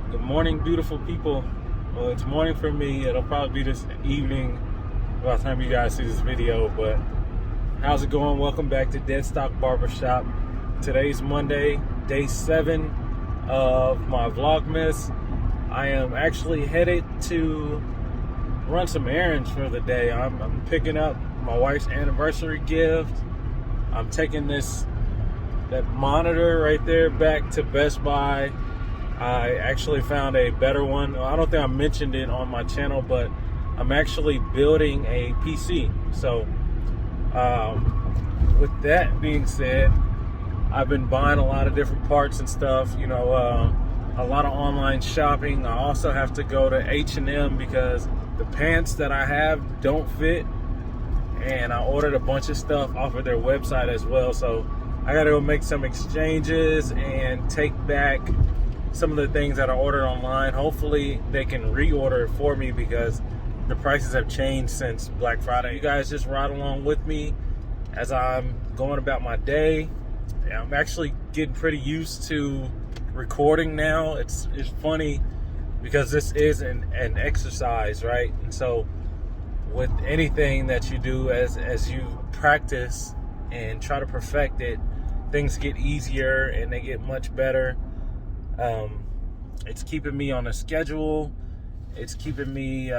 Good morning, beautiful people. Well, it's morning for me. It'll probably be this evening by the time you guys see this video, but how's it going? Welcome back to Deadstock Barbershop. Today's Monday, day 7 of my Vlogmas. I am actually headed to run some errands for the day. I'm picking up my wife's anniversary gift. I'm taking that monitor right there back to Best Buy. I actually found a better one. I don't think I mentioned it on my channel, but I'm actually building a PC. So with that being said, I've been buying a lot of different parts and stuff, a lot of online shopping. I also have to go to H&M because the pants that I have don't fit, and I ordered a bunch of stuff off of their website as well. So I gotta go make some exchanges and take back some of the things that I ordered online. Hopefully they can reorder it for me because the prices have changed since Black Friday. You guys just ride along with me as I'm going about my day. I'm actually getting pretty used to recording now. It's funny because this is an exercise, right? And so with anything that you do, as you practice and try to perfect it, things get easier and they get much better. It's keeping me on a schedule. It's keeping me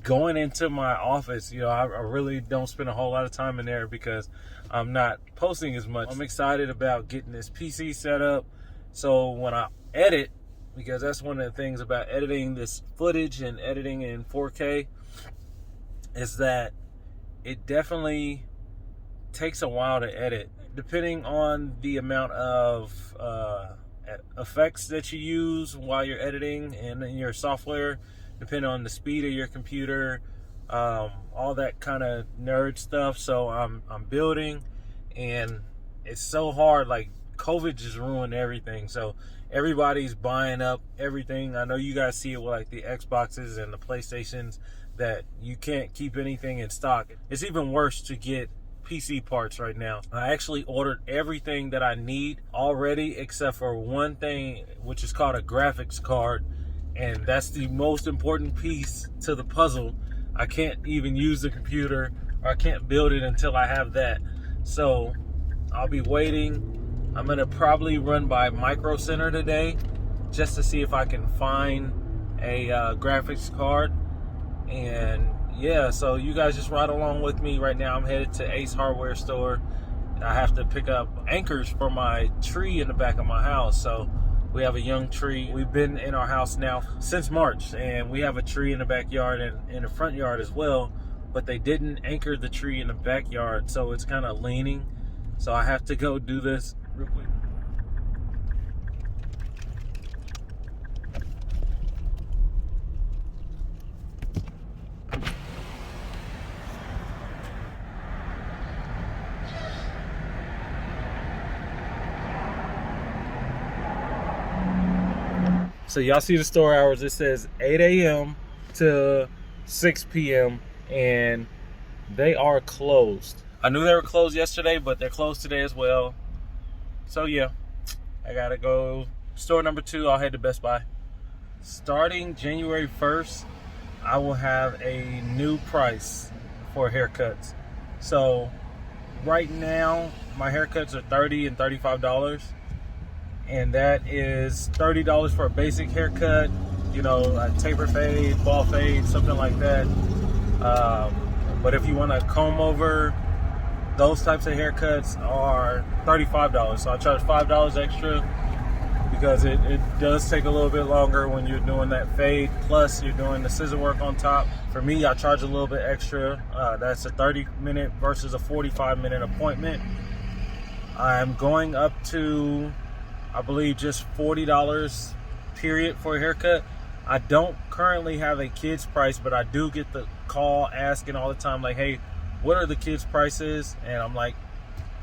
going into my office. I really don't spend a whole lot of time in there because I'm not posting as much. I'm excited about getting this PC set up, so when I edit, because that's one of the things about editing this footage and editing in 4K, is that it definitely takes a while to edit, depending on the amount of effects that you use while you're editing and in your software, depending on the speed of your computer, all that kind of nerd stuff. So I'm building, and it's so hard. Like, COVID just ruined everything, so everybody's buying up everything. I know you guys see it with like the Xboxes and the PlayStations, that you can't keep anything in stock. It's even worse to get PC parts right now. I actually ordered everything that I need already except for one thing, which is called a graphics card, and that's the most important piece to the puzzle. I can't even use the computer, or I can't build it until I have that. So I'll be waiting. I'm gonna probably run by Micro Center today just to see if I can find a graphics card. And yeah, so you guys just ride along with me. Right now I'm headed to Ace Hardware store. I have to pick up anchors for my tree in the back of my house. So we have a young tree. We've been in our house now since March, and we have a tree in the backyard and in the front yard as well, but they didn't anchor the tree in the backyard, so it's kind of leaning. So I have to go do this real quick. So y'all see the store hours. It says 8 a.m. to 6 p.m. and they are closed. I knew they were closed yesterday, but they're closed today as well. So yeah, I gotta go store number 2. I'll head to Best Buy. Starting January 1st, I will have a new price for haircuts. So right now, my haircuts are $30 and $35. And that is $30 for a basic haircut, a taper fade, ball fade, something like that. But if you want a comb over, those types of haircuts are $35. So I charge $5 extra because it does take a little bit longer when you're doing that fade, plus you're doing the scissor work on top. For me, I charge a little bit extra. That's a 30-minute versus a 45-minute appointment. I'm going up to, I believe, just $40 period for a haircut. I don't currently have a kid's price, but I do get the call asking all the time, like, hey, what are the kids' prices? And I'm like,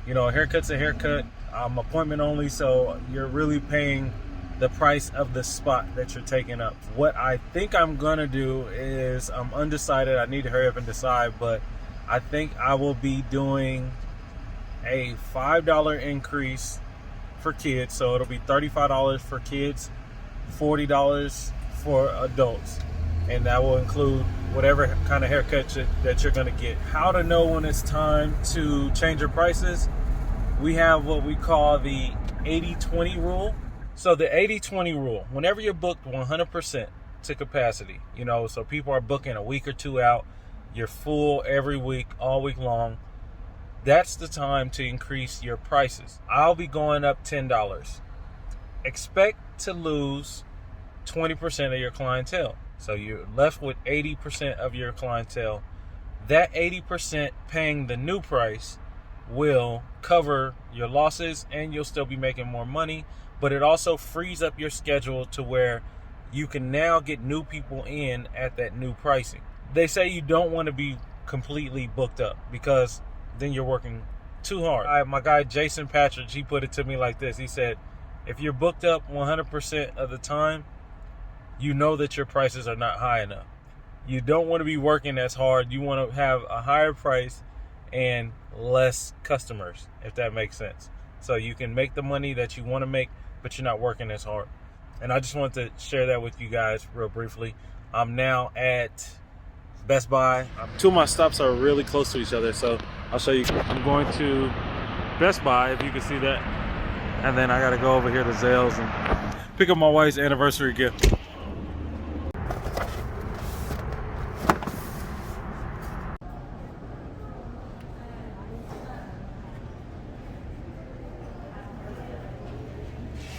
a haircut's a haircut. I'm appointment only, so you're really paying the price of the spot that you're taking up. What I think I'm gonna do is, I'm undecided. I need to hurry up and decide, but I think I will be doing a $5 increase for kids. So it'll be $35 for kids $40 for adults, and that will include whatever kind of haircut that you're going to get. How to know when it's time to change your prices? We have what we call the 80-20 rule. So the 80-20 rule, whenever you're booked 100% to capacity, you know, so people are booking a week or two out, you're full every week, all week long, that's the time to increase your prices. I'll be going up $10. Expect to lose 20% of your clientele. So you're left with 80% of your clientele. That 80% paying the new price will cover your losses, and you'll still be making more money, but it also frees up your schedule to where you can now get new people in at that new pricing. They say you don't want to be completely booked up because then you're working too hard. My guy Jason Patridge, he put it to me like this. He said, if you're booked up 100% of the time, you know that your prices are not high enough. You don't want to be working as hard. You want to have a higher price and less customers, if that makes sense. So you can make the money that you want to make, but you're not working as hard. And I just wanted to share that with you guys real briefly. I'm now at Best Buy. Two of my stops are really close to each other, so I'll show you. I'm going to Best Buy, if you can see that. And then I got to go over here to Zales and pick up my wife's anniversary gift.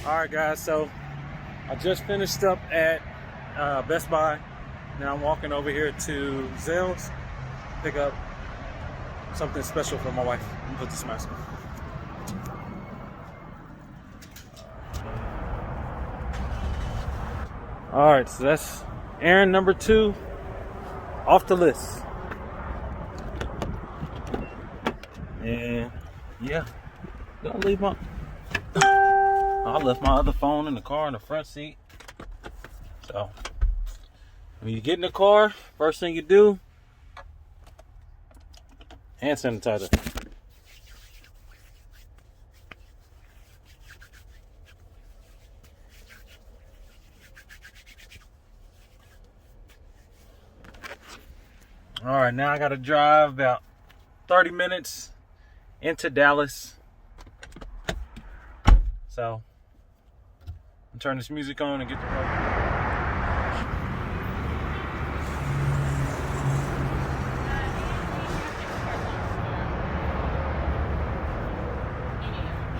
Alright guys, so I just finished up at Best Buy. Now I'm walking over here to Zales, pick up something special for my wife. Let me put this mask on. Alright, so that's errand number 2 off the list. And yeah, don't leave my... I left my other phone in the car in the front seat. So when you get in the car, first thing you do, hand sanitizer. All right, now I got to drive about 30 minutes into Dallas. So I'm turning this music on and get the road.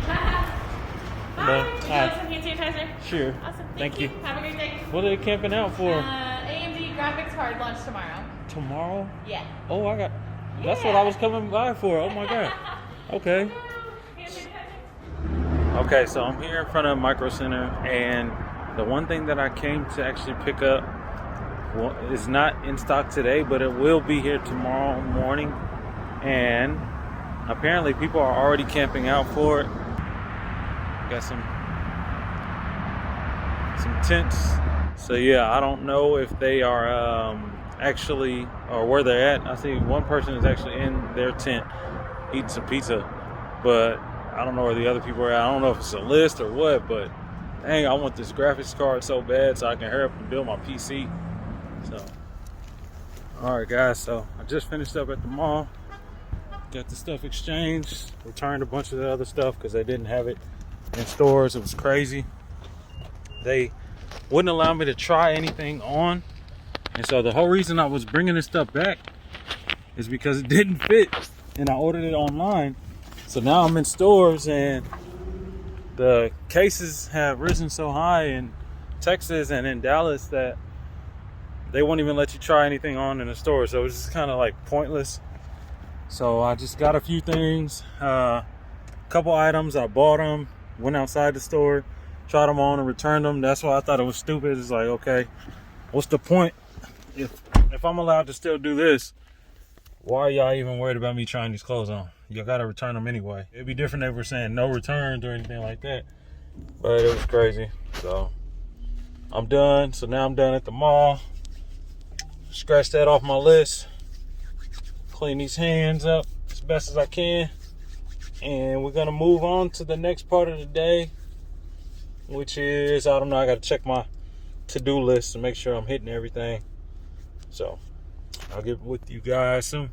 Hi. Would you like some hand sanitizer? Sure. Awesome. Thank you. Have a great day. What are they camping out for? AMD graphics card launch tomorrow. Tomorrow? Yeah. Oh, I got. That's what I was coming by for. Oh my god. Okay. Okay, so I'm here in front of Micro Center, and the one thing that I came to actually pick up is not in stock today, but it will be here tomorrow morning. And apparently people are already camping out for it. Got some tents. So yeah, I don't know if they are actually, or where they're at. I see one person is actually in their tent eating some pizza, but I don't know where the other people are at. I don't know if it's a list or what, but dang, I want this graphics card so bad so I can hurry up and build my PC. So, all right guys, so I just finished up at the mall. Got the stuff exchanged, returned a bunch of the other stuff because they didn't have it in stores. It was crazy. They wouldn't allow me to try anything on. And so the whole reason I was bringing this stuff back is because it didn't fit and I ordered it online. So now I'm in stores and the cases have risen so high in Texas and in Dallas that they won't even let you try anything on in the store. So it's just kind of like pointless. So I just got a few things, a couple items. I bought them, went outside the store, tried them on and returned them. That's why I thought it was stupid. It's like, okay, what's the point? If I'm allowed to still do this, why are y'all even worried about me trying these clothes on? You gotta return them anyway. It'd be different if we're saying no returns or anything like that. But it was crazy. So I'm done. So now I'm done at the mall. Scratch that off my list. Clean these hands up as best as I can. And we're gonna move on to the next part of the day, which is, I don't know, I gotta check my to-do list to make sure I'm hitting everything. So I'll get with you guys soon.